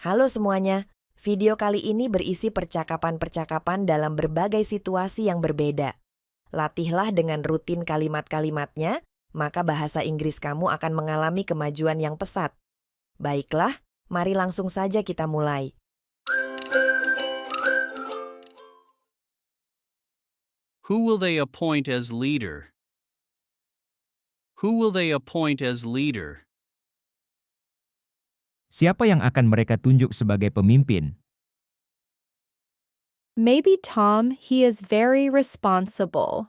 Halo semuanya, video kali ini berisi percakapan-percakapan dalam berbagai situasi yang berbeda. Latihlah dengan rutin kalimat-kalimatnya, maka bahasa Inggris kamu akan mengalami kemajuan yang pesat. Baiklah, mari langsung saja kita mulai. Who will they appoint as leader? Who will they appoint as leader? Siapa yang akan mereka tunjuk sebagai pemimpin? Maybe Tom, he is very responsible.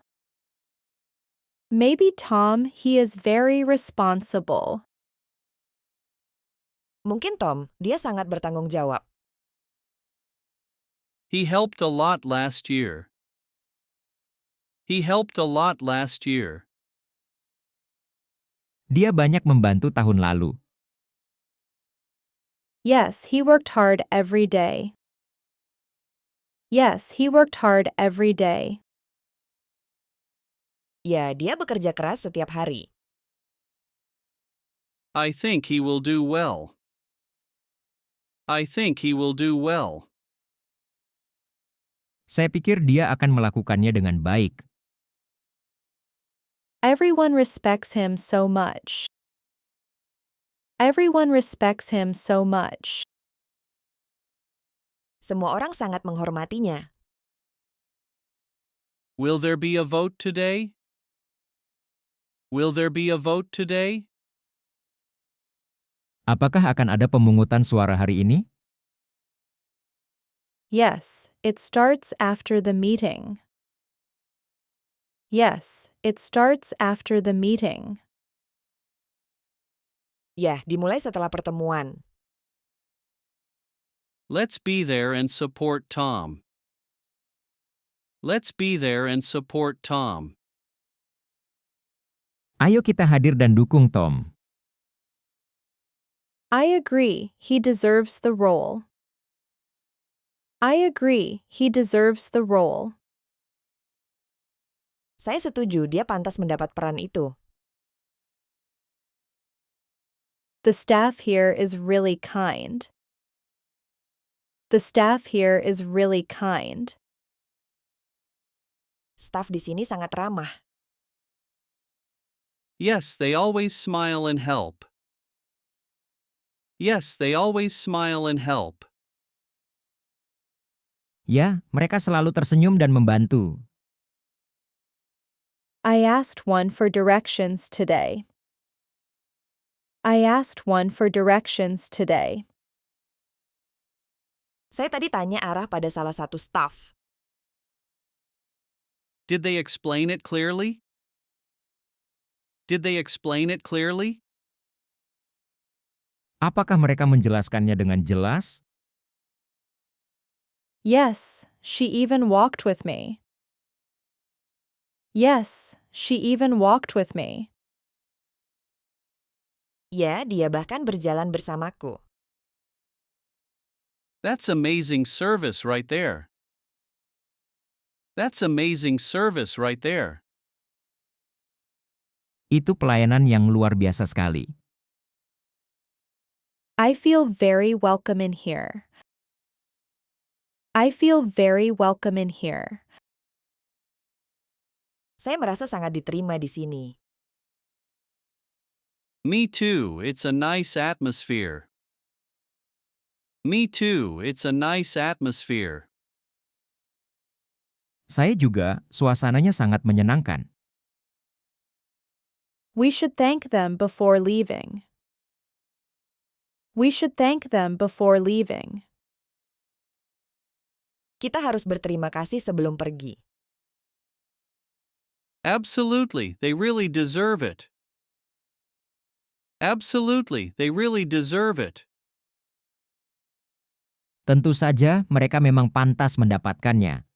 Maybe Tom, he is very responsible. Mungkin Tom, dia sangat bertanggung jawab. He helped a lot last year. He helped a lot last year. Dia banyak membantu tahun lalu. Yes, he worked hard every day. Yes, he worked hard every day. Ya, dia bekerja keras setiap hari. I think he will do well. I think he will do well. Saya pikir dia akan melakukannya dengan baik. Everyone respects him so much. Everyone respects him so much. Semua orang sangat menghormatinya. Will there be a vote today? Will there be a vote today? Apakah akan ada pemungutan suara hari ini? Yes, it starts after the meeting. Yes, it starts after the meeting. Ya, dimulai setelah pertemuan. Let's be there and support Tom. Let's be there and support Tom. Ayo kita hadir dan dukung Tom. I agree, he deserves the role. I agree, he deserves the role. Saya setuju, dia pantas mendapat peran itu. The staff here is really kind. The staff here is really kind. Staf di sini sangat ramah. Yes, they always smile and help. Yes, they always smile and help. Ya, mereka selalu tersenyum dan membantu. I asked one for directions today. I asked one for directions today. Saya tadi tanya arah pada salah satu staf. Did they explain it clearly? Did they explain it clearly? Apakah mereka menjelaskannya dengan jelas? Yes, she even walked with me. Yes, she even walked with me. Ya, dia bahkan berjalan bersamaku. That's amazing service right there. That's amazing service right there. Itu pelayanan yang luar biasa sekali. I feel very welcome in here. I feel very welcome in here. Saya merasa sangat diterima di sini. Me too, it's a nice atmosphere. Me too, it's a nice atmosphere. Saya juga, suasananya sangat menyenangkan. We should thank them before leaving. We should thank them before leaving. Kita harus berterima kasih sebelum pergi. Absolutely, they really deserve it. Absolutely, they really deserve it. Tentu saja, mereka memang pantas mendapatkannya.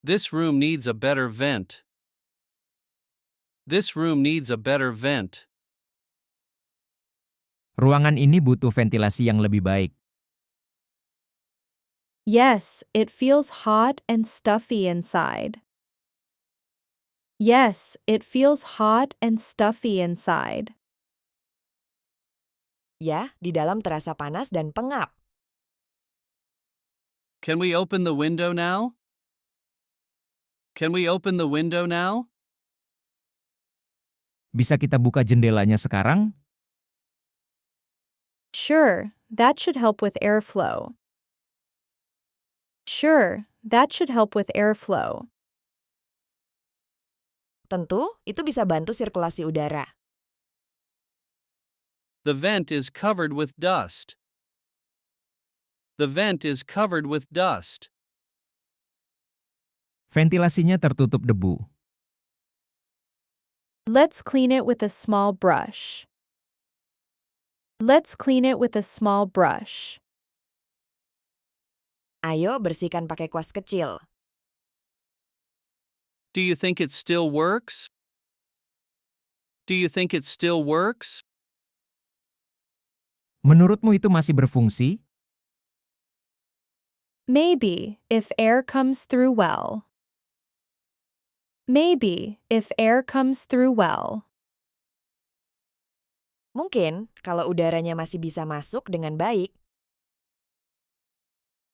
This room needs a better vent. This room needs a better vent. Ruangan ini butuh ventilasi yang lebih baik. Yes, it feels hot and stuffy inside. Yes, it feels hot and stuffy inside. Ya, di dalam terasa panas dan pengap. Can we open the window now? Can we open the window now? Bisa kita buka jendelanya sekarang? Sure, that should help with airflow. Sure, that should help with airflow. Tentu, itu bisa bantu sirkulasi udara. The vent is covered with dust. The vent is covered with dust. Ventilasinya tertutup debu. Let's clean it with a small brush. Let's clean it with a small brush. Ayo bersihkan pakai kuas kecil. Do you think it still works? Do you think it still works? Menurutmu itu masih berfungsi? Maybe, if air comes through well. Maybe, if air comes through well. Mungkin, kalau udaranya masih bisa masuk dengan baik.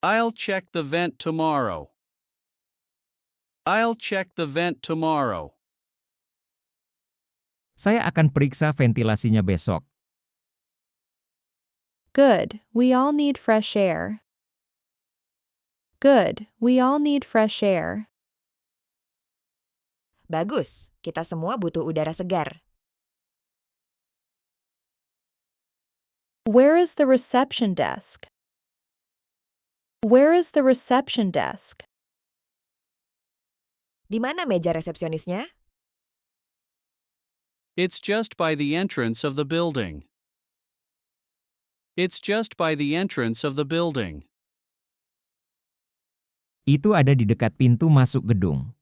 I'll check the vent tomorrow. I'll check the vent tomorrow. Saya akan periksa ventilasinya besok. Good, we all need fresh air. Good, we all need fresh air. Bagus, kita semua butuh udara segar. Where is the reception desk? Where is the reception desk? Di mana meja resepsionisnya? It's just by the entrance of the building. It's just by the entrance of the building. Itu ada di dekat pintu masuk gedung.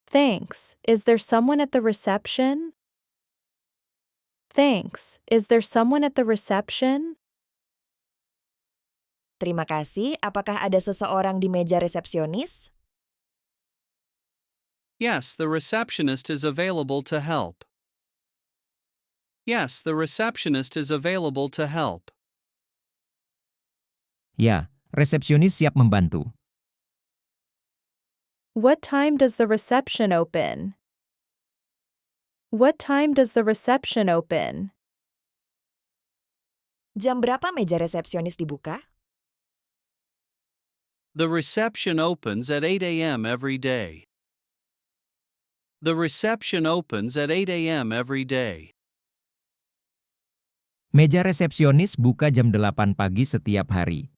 Thanks, is there someone at the reception? Thanks, is there someone at the reception? Terima kasih, apakah ada seseorang di meja resepsionis? Yes, the receptionist is available to help. Yes, the receptionist is available to help. Ya, resepsionis siap membantu. What time does the reception open? What time does the reception open? Jam berapa meja resepsionis dibuka? The reception opens at 8 a.m. every day. The reception opens at 8 a.m. every day. Meja resepsionis buka jam 8 pagi setiap hari.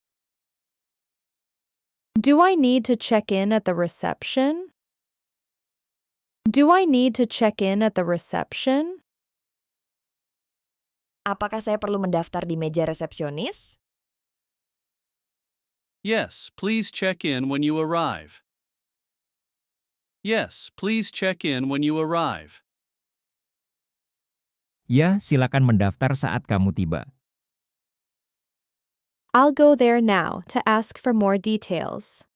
Do I need to check in at the reception? Do I need to check in at the reception? Apakah saya perlu mendaftar di meja resepsionis? Yes, please check in when you arrive. Yes, please check in when you arrive. Ya, silakan mendaftar saat kamu tiba. I'll go there now to ask for more details.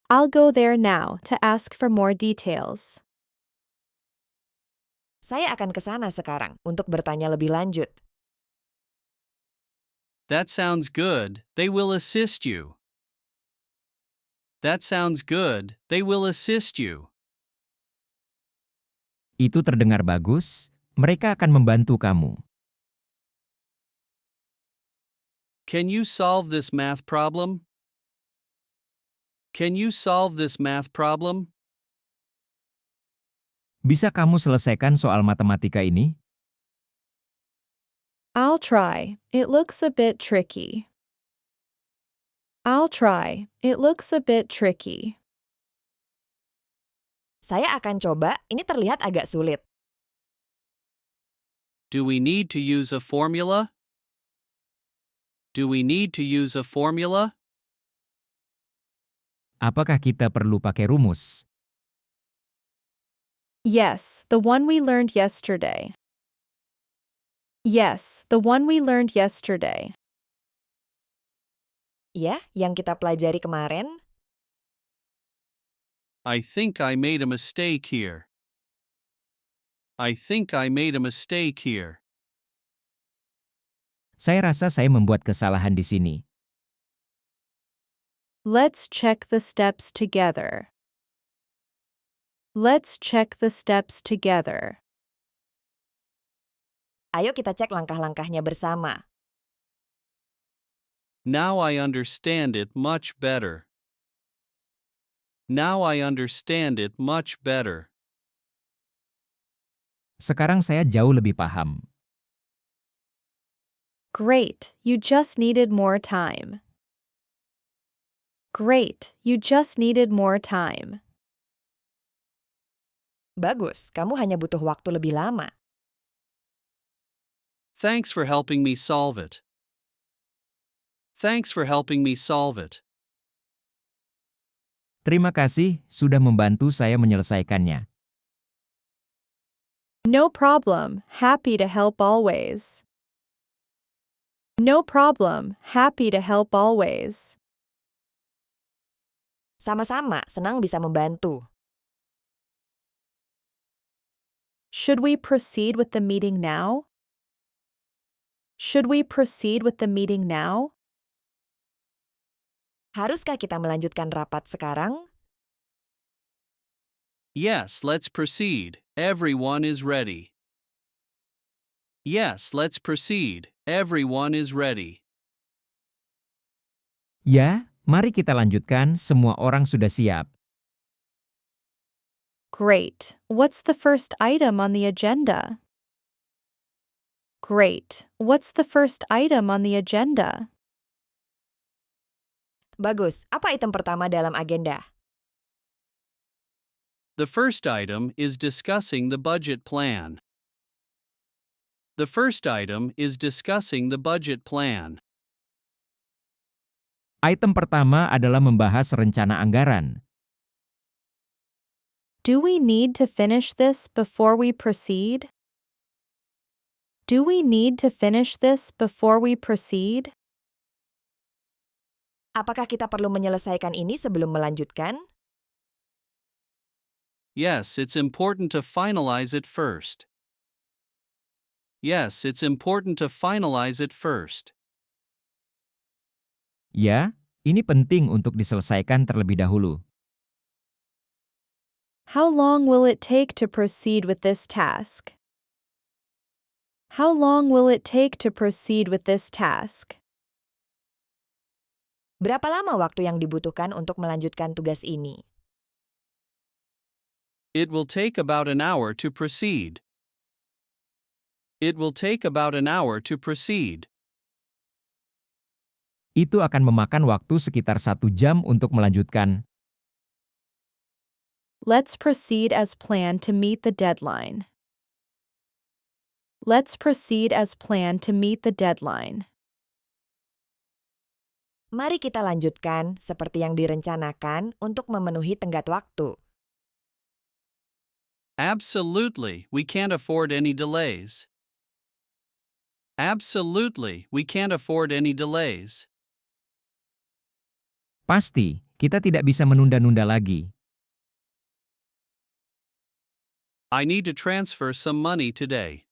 I'll go there now to ask for more details. Saya akan ke sana sekarang untuk bertanya lebih lanjut. That sounds good. They will assist you. That sounds good. They will assist you. Itu terdengar bagus. Mereka akan membantu kamu. Can you solve this math problem? Can you solve this math problem? Bisa kamu selesaikan soal matematika ini? I'll try. It looks a bit tricky. I'll try. It looks a bit tricky. Saya akan coba, ini terlihat agak sulit. Do we need to use a formula? Do we need to use a formula? Apakah kita perlu pakai rumus? Yes, the one we learned yesterday. Yes, the one we learned yesterday. Ya, yang kita pelajari kemarin. I think I made a mistake here. I think I made a mistake here. Saya rasa saya membuat kesalahan di sini. Let's check the steps together. Let's check the steps together. Ayo kita cek langkah-langkahnya bersama. Now I understand it much better. Now I understand it much better. Sekarang saya jauh lebih paham. Great, you just needed more time. Great, you just needed more time. Bagus, kamu hanya butuh waktu lebih lama. Thanks for helping me solve it. Thanks for helping me solve it. Terima kasih sudah membantu saya menyelesaikannya. No problem, happy to help always. No problem, happy to help always. Sama-sama, senang bisa membantu. Should we proceed with the meeting now? Should we proceed with the meeting now? Haruskah kita melanjutkan rapat sekarang? Yes, let's proceed. Everyone is ready. Yes, let's proceed. Everyone is ready. Ya, mari kita lanjutkan, semua orang sudah siap. Great. What's the first item on the agenda? Great. What's the first item on the agenda? Bagus, apa item pertama dalam agenda? The first item is discussing the budget plan. The first item is discussing the budget plan. Item pertama adalah membahas rencana anggaran. Do we need to finish this before we proceed? Do we need to finish this before we proceed? Apakah kita perlu menyelesaikan ini sebelum melanjutkan? Yes, it's important to finalize it first. Yes, it's important to finalize it first. Ya, ini penting untuk diselesaikan terlebih dahulu. How long will it take to proceed with this task? How long will it take to proceed with this task? Berapa lama waktu yang dibutuhkan untuk melanjutkan tugas ini? It will take about an hour to proceed. It will take about an hour to proceed. Itu akan memakan waktu sekitar 1 jam untuk melanjutkan. Let's proceed as planned to meet the deadline. Let's proceed as planned to meet the deadline. Mari kita lanjutkan seperti yang direncanakan untuk memenuhi tenggat waktu. Absolutely, we can't afford any delays. Absolutely, we can't afford any delays. Pasti, kita tidak bisa menunda-nunda lagi. I need to transfer some money today.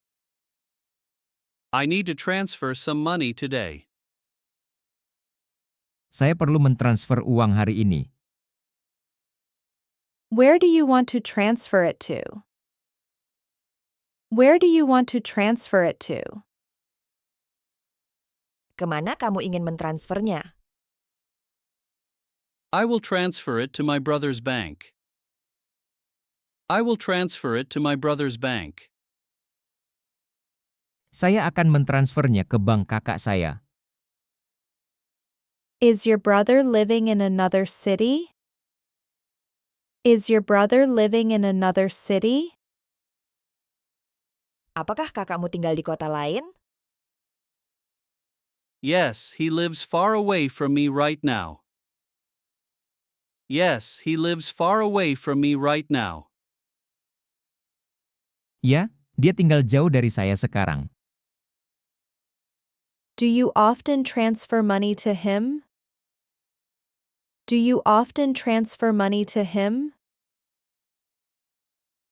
I need to transfer some money today. Saya perlu mentransfer uang hari ini. Where do you want to transfer it to? Where do you want to transfer it to? Kemana kamu ingin mentransfernya? I will transfer it to my brother's bank. I will transfer it to my brother's bank. Saya akan mentransfernya ke bank kakak saya. Is your brother living in another city? Is your brother living in another city? Apakah kakakmu tinggal di kota lain? Yes, he lives far away from me right now. Yes, he lives far away from me right now. Ya, dia tinggal jauh dari saya sekarang. Do you often transfer money to him? Do you often transfer money to him?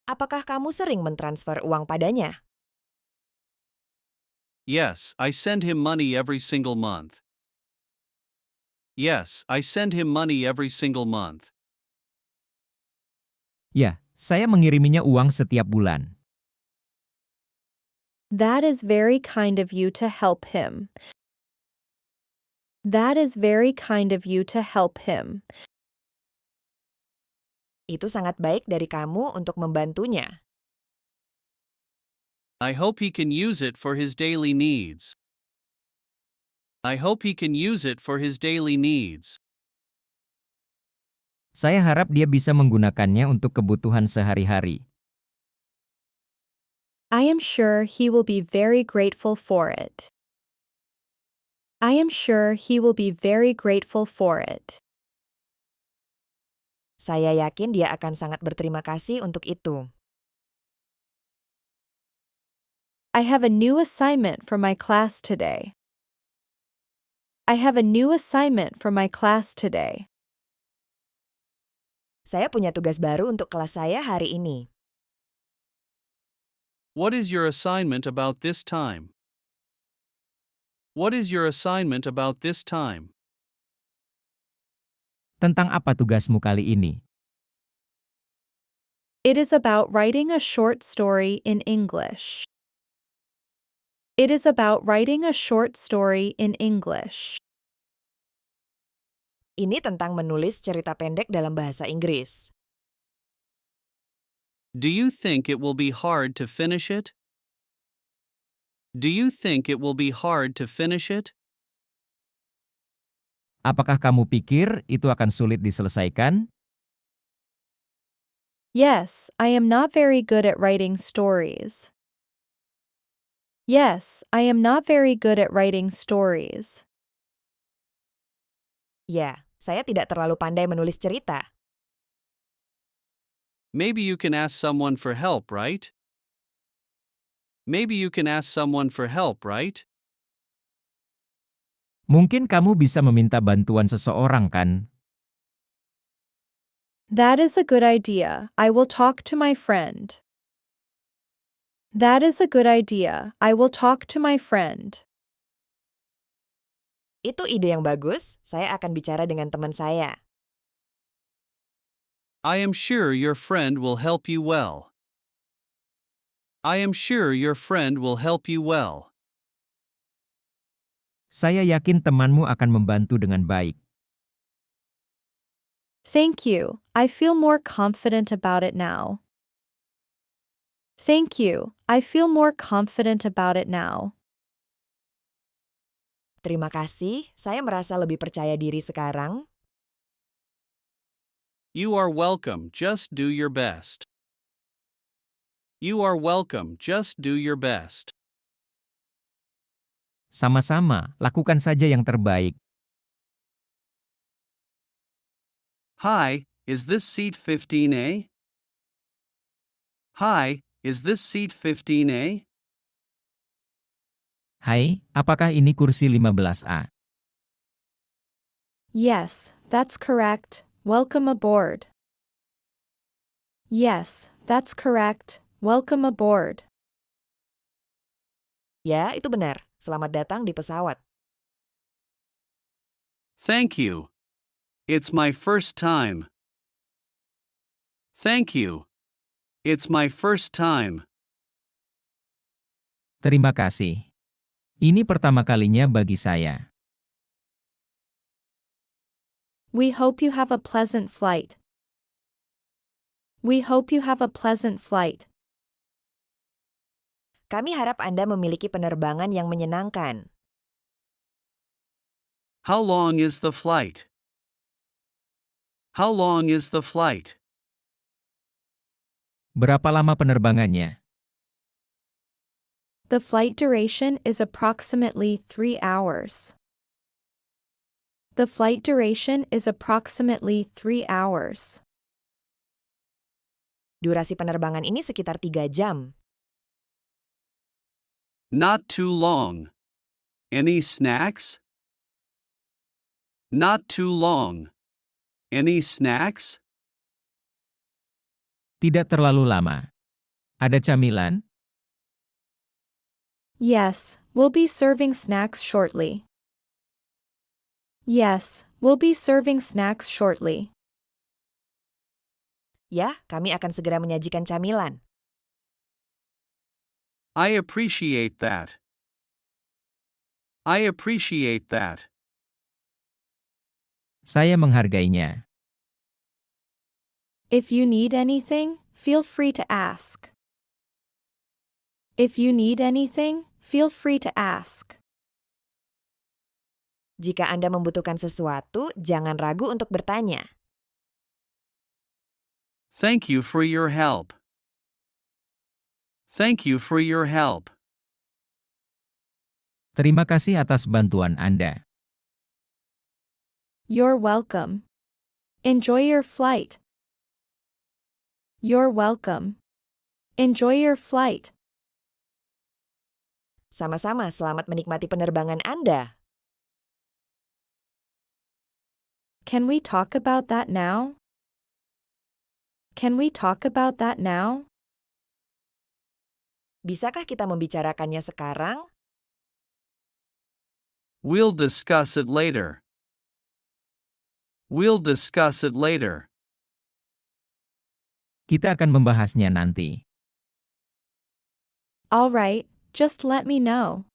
Apakah kamu sering mentransfer uang padanya? Yes, I send him money every single month. Yes, I send him money every single month. Ya, saya mengiriminya uang setiap bulan. That is very kind of you to help him. That is very kind of you to help him. Itu sangat baik dari kamu untuk membantunya. I hope he can use it for his daily needs. I hope he can use it for his daily needs. Saya harap dia bisa menggunakannya untuk kebutuhan sehari-hari. I am sure he will be very grateful for it. I am sure he will be very grateful for it. Saya yakin dia akan sangat berterima kasih untuk itu. I have a new assignment for my class today. I have a new assignment for my class today. Saya punya tugas baru untuk kelas saya hari ini. What is your assignment about this time? What is your assignment about this time? Tentang apa tugasmu kali ini? It is about writing a short story in English. It is about writing a short story in English. Ini tentang menulis cerita pendek dalam bahasa Inggris. Do you think it will be hard to finish it? Do you think it will be hard to finish it? Apakah kamu pikir itu akan sulit diselesaikan? Yes, I am not very good at writing stories. Yes, I am not very good at writing stories. Ya, saya tidak terlalu pandai menulis cerita. Maybe you can ask someone for help, right? Maybe you can ask someone for help, right? Mungkin kamu bisa meminta bantuan seseorang kan? That is a good idea. I will talk to my friend. That is a good idea. I will talk to my friend. Itu ide yang bagus, saya akan bicara dengan teman saya. I am sure your friend will help you well. I am sure your friend will help you well. Saya yakin temanmu akan membantu dengan baik. Thank you. I feel more confident about it now. Thank you. I feel more confident about it now. Terima kasih, saya merasa lebih percaya diri sekarang. You are welcome, just do your best. You are welcome, just do your best. Sama-sama, lakukan saja yang terbaik. Hi, is this seat 15A? Hi, is this seat 15A? Hai, apakah ini kursi 15A? Yes, that's correct. Welcome aboard. Yes, that's correct. Welcome aboard. Ya, itu benar. Selamat datang di pesawat. Thank you. It's my first time. Thank you. It's my first time. Terima kasih. Ini pertama kalinya bagi saya. We hope you have a pleasant flight. We hope you have a pleasant flight. Kami harap Anda memiliki penerbangan yang menyenangkan. How long is the flight? How long is the flight? Berapa lama penerbangannya? The flight duration is approximately 3 hours. The flight duration is approximately 3 hours. Durasi penerbangan ini sekitar 3 jam. Not too long. Any snacks? Not too long. Any snacks? Tidak terlalu lama. Ada camilan? Yes, we'll be serving snacks shortly. Yes, we'll be serving snacks shortly. Ya, kami akan segera menyajikan camilan. I appreciate that. I appreciate that. Saya menghargainya. If you need anything, feel free to ask. If you need anything, feel free to ask. Jika Anda membutuhkan sesuatu, jangan ragu untuk bertanya. Thank you for your help. Thank you for your help. Terima kasih atas bantuan Anda. You're welcome. Enjoy your flight. You're welcome. Enjoy your flight. Sama-sama, selamat menikmati penerbangan Anda. Can we talk about that now? Can we talk about that now? Bisakah kita membicarakannya sekarang? We'll discuss it later. We'll discuss it later. Kita akan membahasnya nanti. All right, just let me know.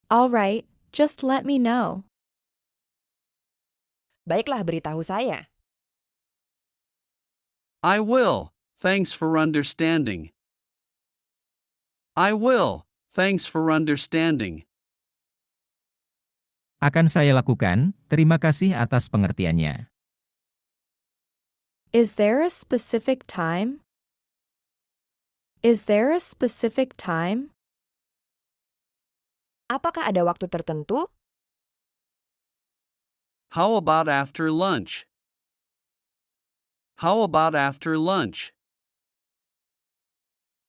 All right, just let me know. Baiklah, beritahu saya. I will. Thanks for understanding. I will. Thanks for understanding. Akan saya lakukan, terima kasih atas pengertiannya. Is there a specific time? Is there a specific time? Apakah ada waktu tertentu? How about after lunch? How about after lunch?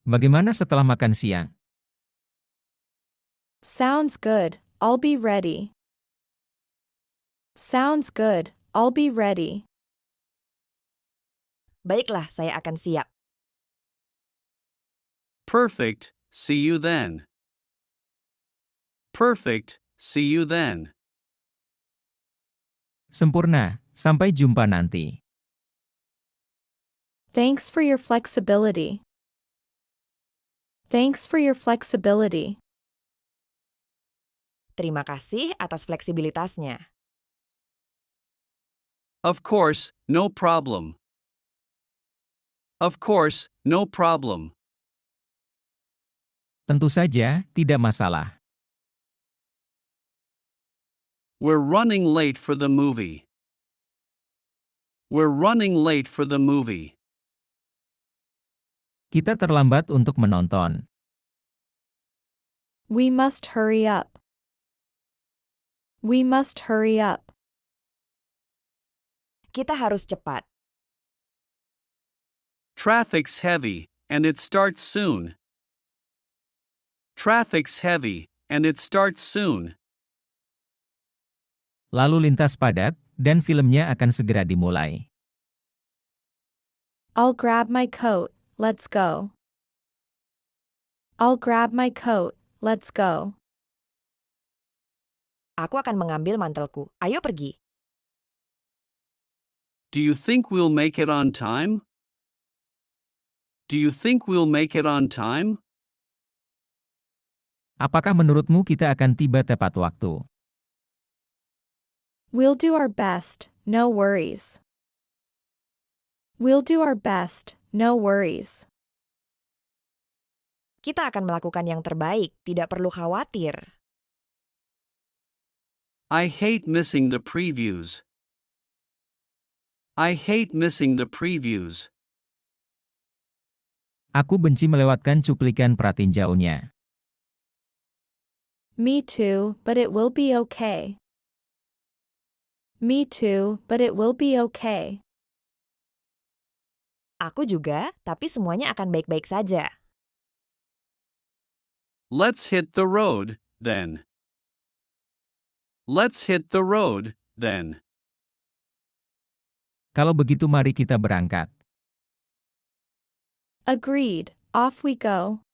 Bagaimana setelah makan siang? Sounds good, I'll be ready. Sounds good, I'll be ready. Baiklah, saya akan siap. Perfect. See you then. Perfect. See you then. Sempurna, sampai jumpa nanti. Thanks for your flexibility. Thanks for your flexibility. Terima kasih atas fleksibilitasnya. Of course, no problem. Of course, no problem. Tentu saja, tidak masalah. We're running late for the movie. We're running late for the movie. Kita terlambat untuk menonton. We must hurry up. We must hurry up. Kita harus cepat. Traffic's heavy, and it starts soon. Traffic's heavy, and it starts soon. Lalu lintas padat, dan filmnya akan segera dimulai. I'll grab my coat, let's go. I'll grab my coat, let's go. Aku akan mengambil mantelku. Ayo pergi. Do you think we'll make it on time? Do you think we'll make it on time? Apakah menurutmu kita akan tiba tepat waktu? We'll do our best, no worries. We'll do our best, no worries. Kita akan melakukan yang terbaik, tidak perlu khawatir. I hate missing the previews. I hate missing the previews. Aku benci melewatkan cuplikan pratinjaunya. Me too, but it will be okay. Me too, but it will be okay. Aku juga, tapi semuanya akan baik-baik saja. Let's hit the road, then. Let's hit the road, then. Kalau begitu mari kita berangkat. Agreed, off we go.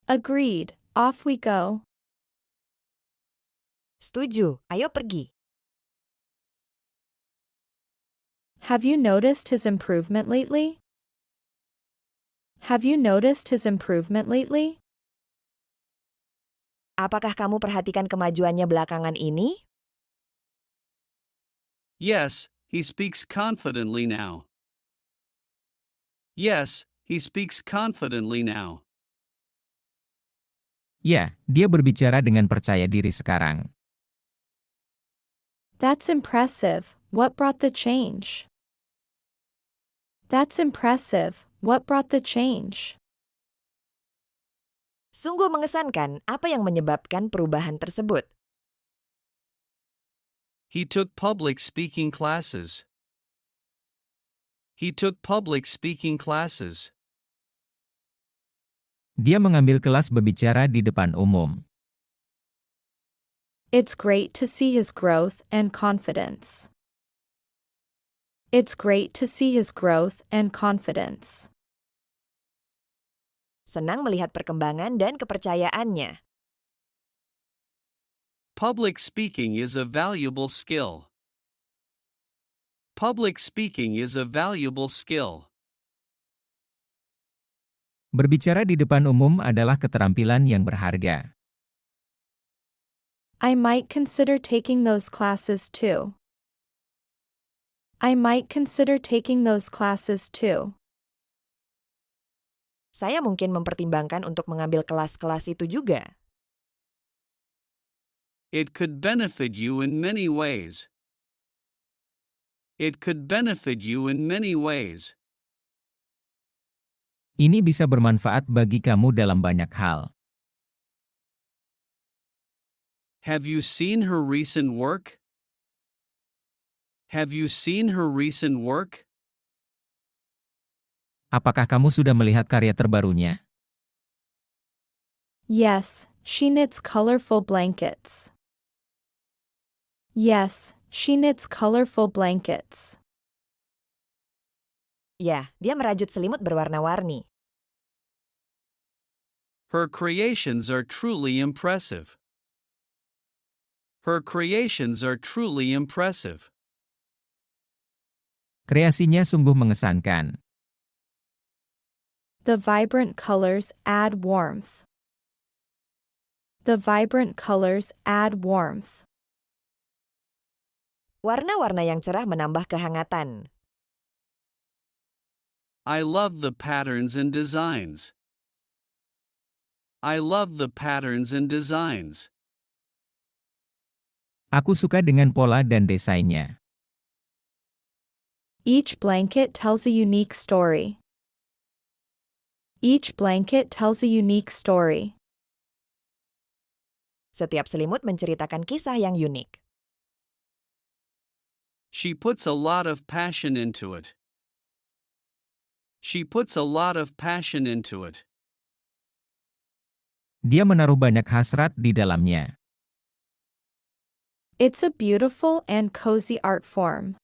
Agreed. Off we go. Setuju, ayo pergi. Have you noticed his improvement lately? Have you noticed his improvement lately? Apakah kamu perhatikan kemajuannya belakangan ini? Yes, he speaks confidently now. Yes, he speaks confidently now. Ya, dia berbicara dengan percaya diri sekarang. That's impressive. What brought the change? That's impressive. What brought the change? Sungguh mengesankan apa yang menyebabkan perubahan tersebut. He took public speaking classes. He took public speaking classes. Dia mengambil kelas berbicara di depan umum. It's great to see his growth and confidence. It's great to see his growth and confidence. Senang melihat perkembangan dan kepercayaannya. Public speaking is a valuable skill. Public speaking is a valuable skill. Berbicara di depan umum adalah keterampilan yang berharga. I might consider taking those classes too. I might consider taking those classes too. Saya mungkin mempertimbangkan untuk mengambil kelas-kelas itu juga. It could benefit you in many ways. It could benefit you in many ways. Ini bisa bermanfaat bagi kamu dalam banyak hal. Have you seen her recent work? Have you seen her recent work? Apakah kamu sudah melihat karya terbarunya? Yes, she knits colorful blankets. Yes, she knits colorful blankets. Ya, dia merajut selimut berwarna-warni. Her creations are truly impressive. Her creations are truly impressive. Kreasinya sungguh mengesankan. The vibrant colors add warmth. The vibrant colors add warmth. Warna-warna yang cerah menambah kehangatan. I love the patterns and designs. I love the patterns and designs. Aku suka dengan pola dan desainnya. Each blanket tells a unique story. Each blanket tells a unique story. Setiap selimut menceritakan kisah yang unik. She puts a lot of passion into it. She puts a lot of passion into it. Dia menaruh banyak hasrat di dalamnya. It's a beautiful and cozy art form.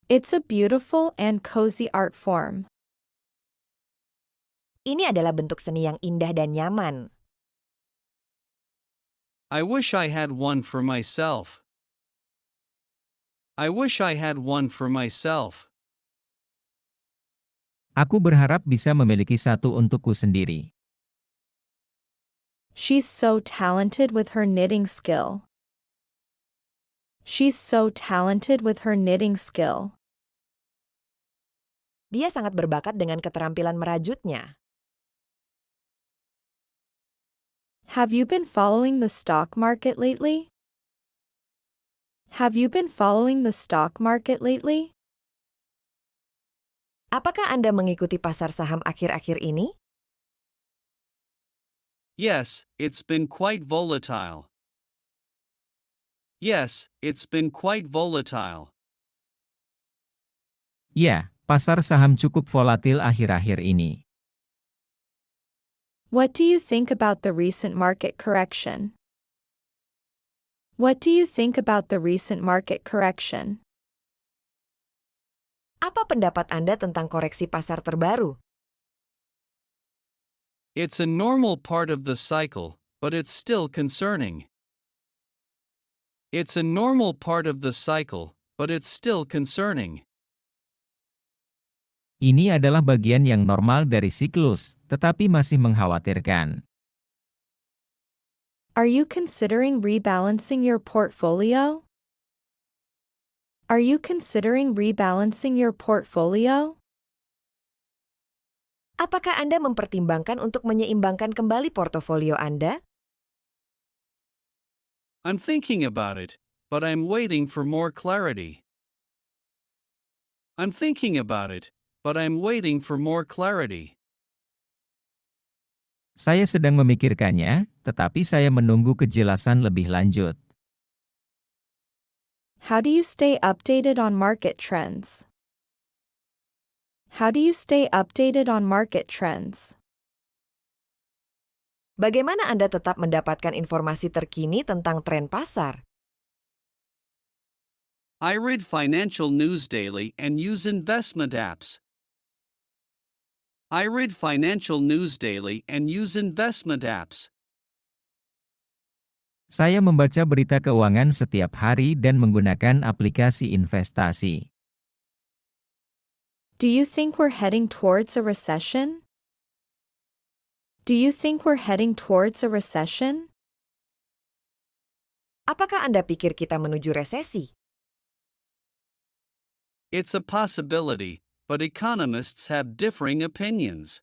It's a beautiful and cozy art form. Ini adalah bentuk seni yang indah dan nyaman. I wish I had one for myself. I wish I had one for myself. Aku berharap bisa memiliki satu untukku sendiri. She's so talented with her knitting skill. She's so talented with her knitting skill. Dia sangat berbakat dengan keterampilan merajutnya. Have you been following the stock market lately? Have you been following the stock market lately? Apakah Anda mengikuti pasar saham akhir-akhir ini? Yes, it's been quite volatile. Yes, it's been quite volatile. Ya, pasar saham cukup volatil akhir-akhir ini. What do you think about the recent market correction? What do you think about the recent market correction? Apa pendapat Anda tentang koreksi pasar terbaru? It's a normal part of the cycle, but it's still concerning. It's a normal part of the cycle, but it's still concerning. Ini adalah bagian yang normal dari siklus, tetapi masih mengkhawatirkan. Are you considering rebalancing your portfolio? Are you considering rebalancing your portfolio? Apakah Anda mempertimbangkan untuk menyeimbangkan kembali portofolio Anda? I'm thinking about it, but I'm waiting for more clarity. I'm thinking about it, but I'm waiting for more clarity. Saya sedang memikirkannya, tetapi saya menunggu kejelasan lebih lanjut. How do you stay updated on market trends? How do you stay updated on market trends? Bagaimana Anda tetap mendapatkan informasi terkini tentang tren pasar? I read financial news daily and use investment apps. I read financial news daily and use investment apps. Saya membaca berita keuangan setiap hari dan menggunakan aplikasi investasi. Do you think we're heading towards a recession? Do you think we're heading towards a recession? Apakah Anda pikir kita menuju resesi? It's a possibility, but economists have differing opinions.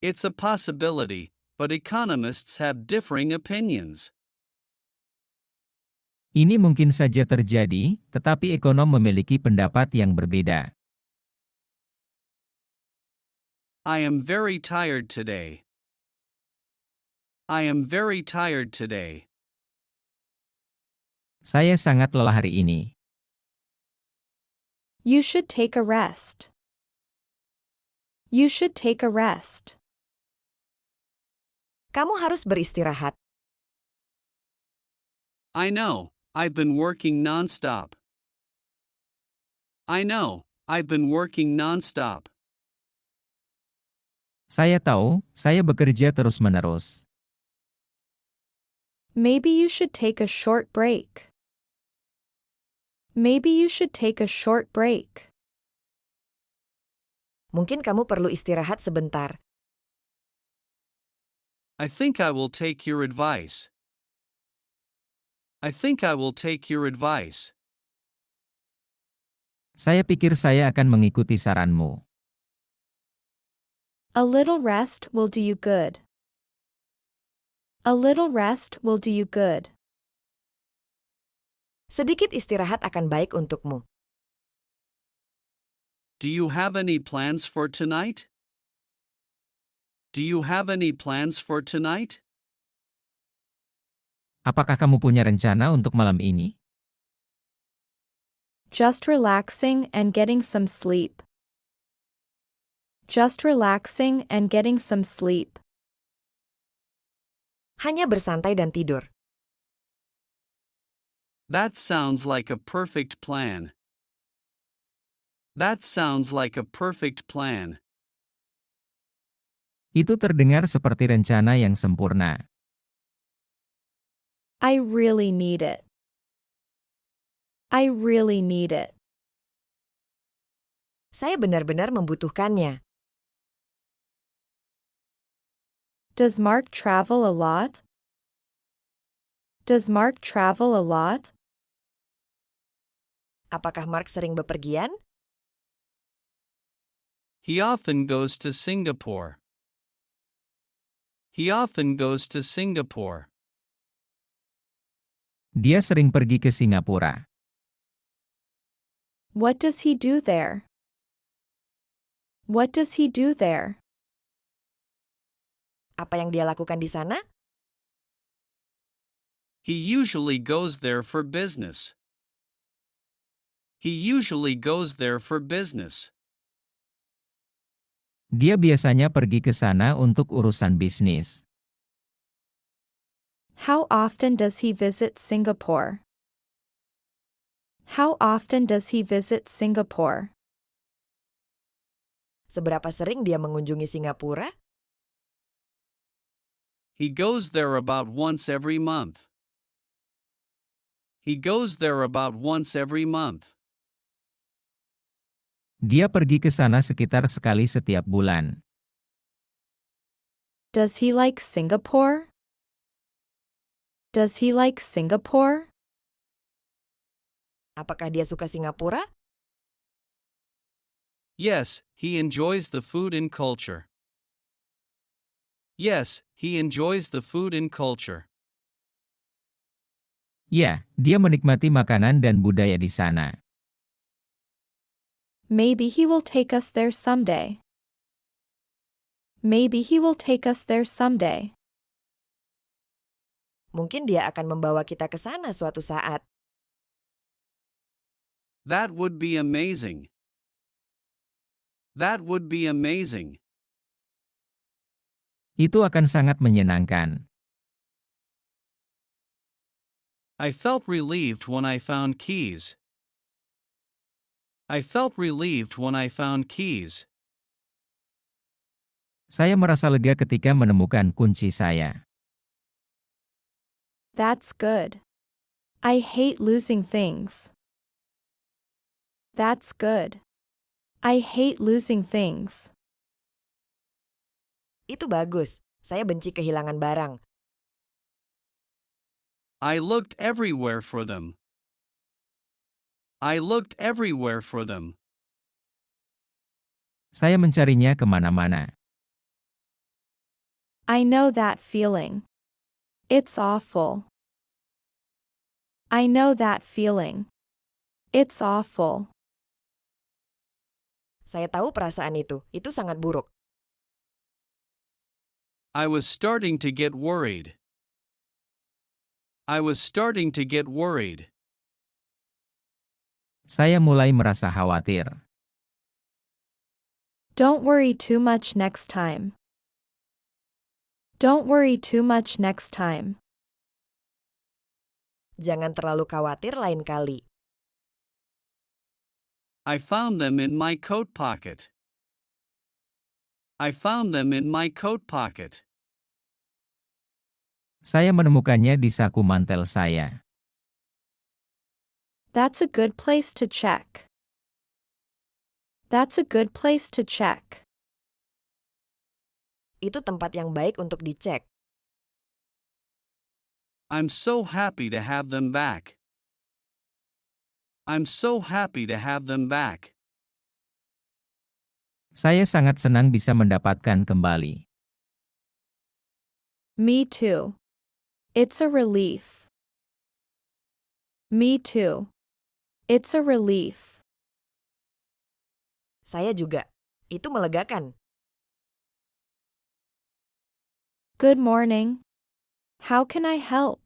It's a possibility, but economists have differing opinions. Ini mungkin saja terjadi, tetapi ekonom memiliki pendapat yang berbeda. I am very tired today. I am very tired today. Saya sangat lelah hari ini. You should take a rest. You should take a rest. Kamu harus beristirahat. I know, I've been working nonstop. I know, I've been working nonstop. Saya tahu, saya bekerja terus-menerus. Maybe you should take a short break. Maybe you should take a short break. Mungkin kamu perlu istirahat sebentar. I think I will take your advice. I think I will take your advice. Saya pikir saya akan mengikuti saranmu. A little rest will do you good. A little rest will do you good. Sedikit istirahat akan baik untukmu. Do you have any plans for tonight? Do you have any plans for tonight? Apakah kamu punya rencana untuk malam ini? Just relaxing and getting some sleep. Just relaxing and getting some sleep. Hanya bersantai dan tidur. That sounds like a perfect plan. That sounds like a perfect plan. Itu terdengar seperti rencana yang sempurna. I really need it. I really need it. Saya benar-benar membutuhkannya. Does Mark travel a lot? Does Mark travel a lot? Apakah Mark sering bepergian? He often goes to Singapore. He often goes to Singapore. Dia sering pergi ke Singapura. What does he do there? What does he do there? Apa yang dia lakukan di sana? He usually goes there for business. He usually goes there for business. Dia biasanya pergi ke sana untuk urusan bisnis. How often does he visit Singapore? How often does he visit Singapore? Seberapa sering dia mengunjungi Singapura? He goes there about once every month. He goes there about once every month. Dia pergi ke sana sekitar sekali setiap bulan. Does he like Singapore? Does he like Singapore? Apakah dia suka Singapura? Yes, he enjoys the food and culture. Yes, he enjoys the food and culture. Ya, dia menikmati makanan dan budaya di sana. Maybe he will take us there someday. Maybe he will take us there someday. Mungkin dia akan membawa kita ke sana suatu saat. That would be amazing. That would be amazing. Itu akan sangat menyenangkan. I felt relieved when I found keys. I felt relieved when I found keys. Saya merasa lega ketika menemukan kunci saya. That's good. I hate losing things. That's good. I hate losing things. Itu bagus. Saya benci kehilangan barang. I looked everywhere for them. I looked everywhere for them. Saya mencarinya kemana-mana. I know that feeling. It's awful. I know that feeling. It's awful. Saya tahu perasaan itu. Itu sangat buruk. I was starting to get worried. I was starting to get worried. Saya mulai merasa khawatir. Don't worry too much next time. Don't worry too much next time. Jangan terlalu khawatir lain kali. I found them in my coat pocket. I found them in my coat pocket. Saya menemukannya di saku mantel saya. That's a good place to check. That's a good place to check. Itu tempat yang baik untuk dicek. I'm so happy to have them back. I'm so happy to have them back. Saya sangat senang bisa mendapatkan kembali. Me too. It's a relief. Me too. It's a relief. Saya juga. Itu melegakan. Good morning. How can I help?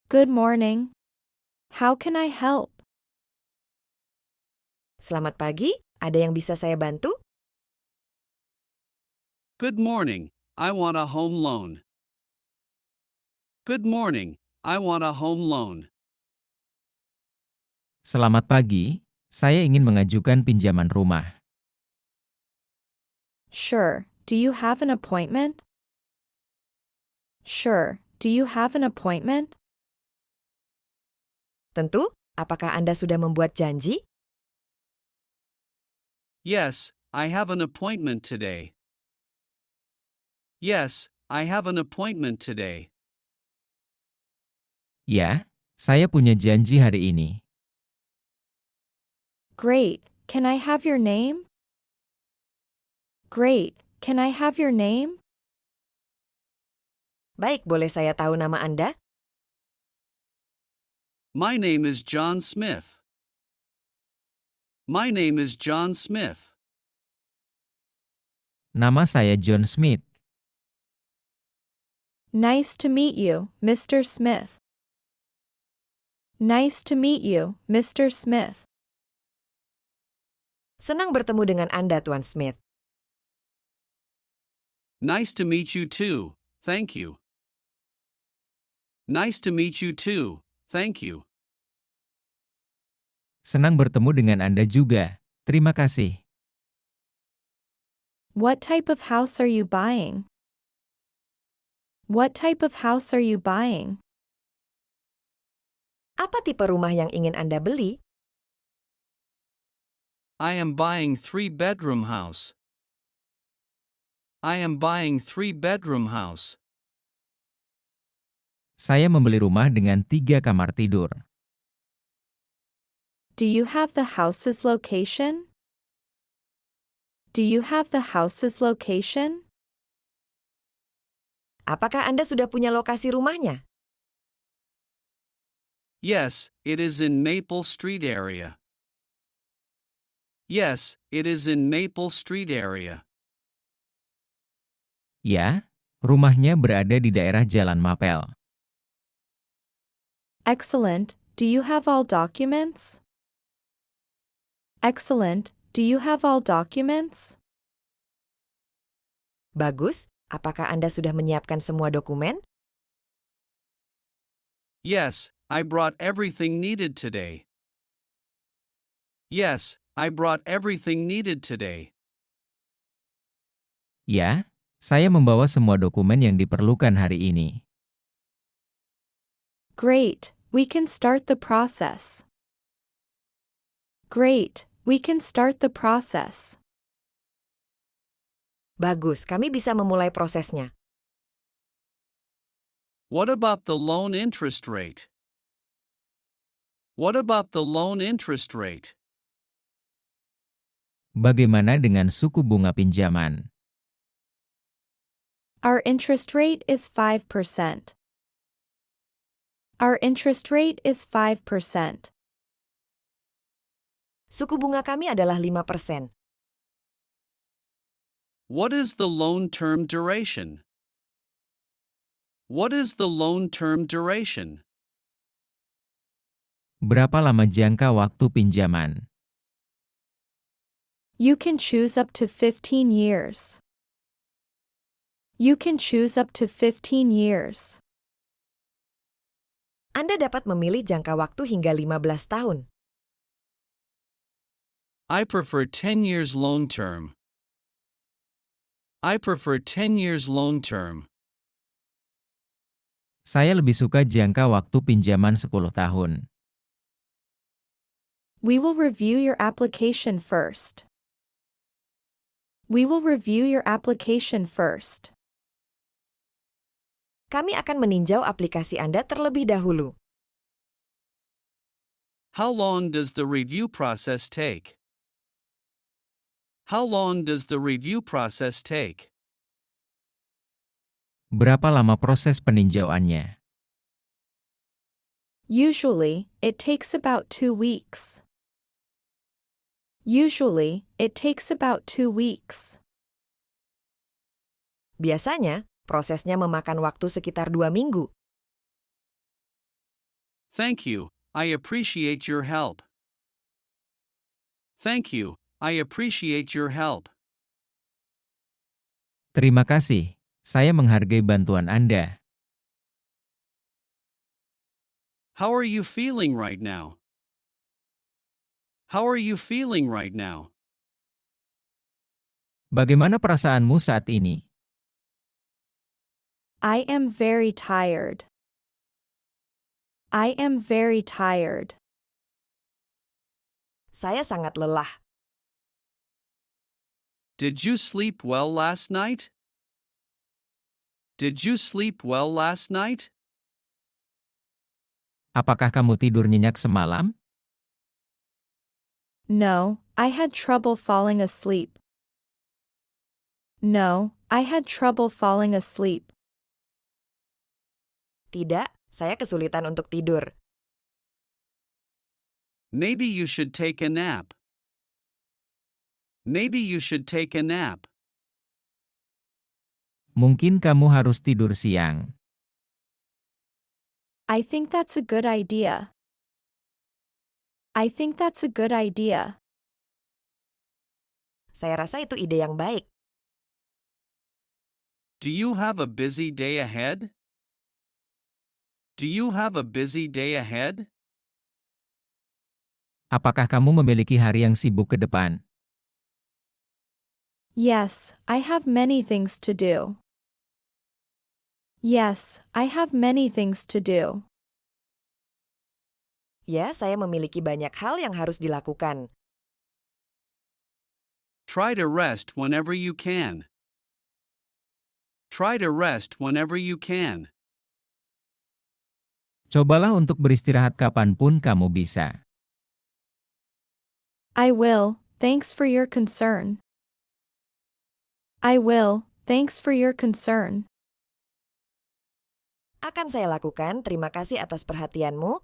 Good morning. How can I help? Selamat pagi, ada yang bisa saya bantu? Good morning. I want a home loan. Good morning. I want a home loan. Selamat pagi, saya ingin mengajukan pinjaman rumah. Sure. Do you have an appointment? Sure. Do you have an appointment? Tentu, apakah Anda sudah membuat janji? Yes, I have an appointment today. Yes, I have an appointment today. Ya, saya punya janji hari ini. Great. Can I have your name? Great. Can I have your name? Baik, boleh saya tahu nama Anda? My name is John Smith. My name is John Smith. Nama saya John Smith. Nice to meet you, Mr. Smith. Nice to meet you, Mr. Smith. Senang bertemu dengan Anda, Tuan Smith. Nice to meet you too, thank you. Nice to meet you too, thank you. Senang bertemu dengan Anda juga. Terima kasih. What type of house are you buying? What type of house are you buying? Apa tipe rumah yang ingin Anda beli? I am buying 3-bedroom house. I am buying 3-bedroom house. Saya membeli rumah dengan 3 kamar tidur. Do you have the house's location? Do you have the house's location? Apakah Anda sudah punya lokasi rumahnya? Yes, it is in Maple Street area. Yes, it is in Maple Street area. Ya, rumahnya berada di daerah Jalan Mapel. Excellent. Do you have all documents? Excellent. Do you have all documents? Bagus. Apakah Anda sudah menyiapkan semua dokumen? Yes, I brought everything needed today. Yes, I brought everything needed today. Ya, saya membawa semua dokumen yang diperlukan hari ini. Great. We can start the process. Great. We can start the process. Bagus, kami bisa memulai prosesnya. What about the loan interest rate? What about the loan interest rate? Bagaimana dengan suku bunga pinjaman? Our interest rate is 5%. Our interest rate is 5%. Suku bunga kami adalah 5%. What is the loan term duration? What is the loan term duration? Berapa lama jangka waktu pinjaman? You can choose up to 15 years. You can choose up to 15 years. Anda dapat memilih jangka waktu hingga 15 tahun. I prefer 10 years loan term. I prefer 10 years loan term. Saya lebih suka jangka waktu pinjaman 10 tahun. We will review your application first. We will review your application first. Kami akan meninjau aplikasi Anda terlebih dahulu. How long does the review process take? How long does the review process take? Berapa lama proses peninjauannya? Usually, it takes about 2 weeks. Usually, it takes about 2 weeks. Biasanya, prosesnya memakan waktu sekitar 2 minggu. Thank you. I appreciate your help. Thank you. I appreciate your help. Terima kasih. Saya menghargai bantuan Anda. How are you feeling right now? How are you feeling right now? Bagaimana perasaanmu saat ini? I am very tired. I am very tired. Saya sangat lelah. Did you sleep well last night? Did you sleep well last night? Apakah kamu tidur nyenyak semalam? No, I had trouble falling asleep. No, I had trouble falling asleep. Tidak, saya kesulitan untuk tidur. Maybe you should take a nap. Maybe you should take a nap. Mungkin kamu harus tidur siang. I think that's a good idea. I think that's a good idea. Saya rasa itu ide yang baik. Do you have a busy day ahead? Do you have a busy day ahead? Apakah kamu memiliki hari yang sibuk ke depan? Yes, I have many things to do. Yes, I have many things to do. Ya, saya memiliki banyak hal yang harus dilakukan. Try to rest whenever you can. Try to rest whenever you can. Cobalah untuk beristirahat kapanpun kamu bisa. I will, thanks for your concern. I will, thanks for your concern. Akan saya lakukan, terima kasih atas perhatianmu.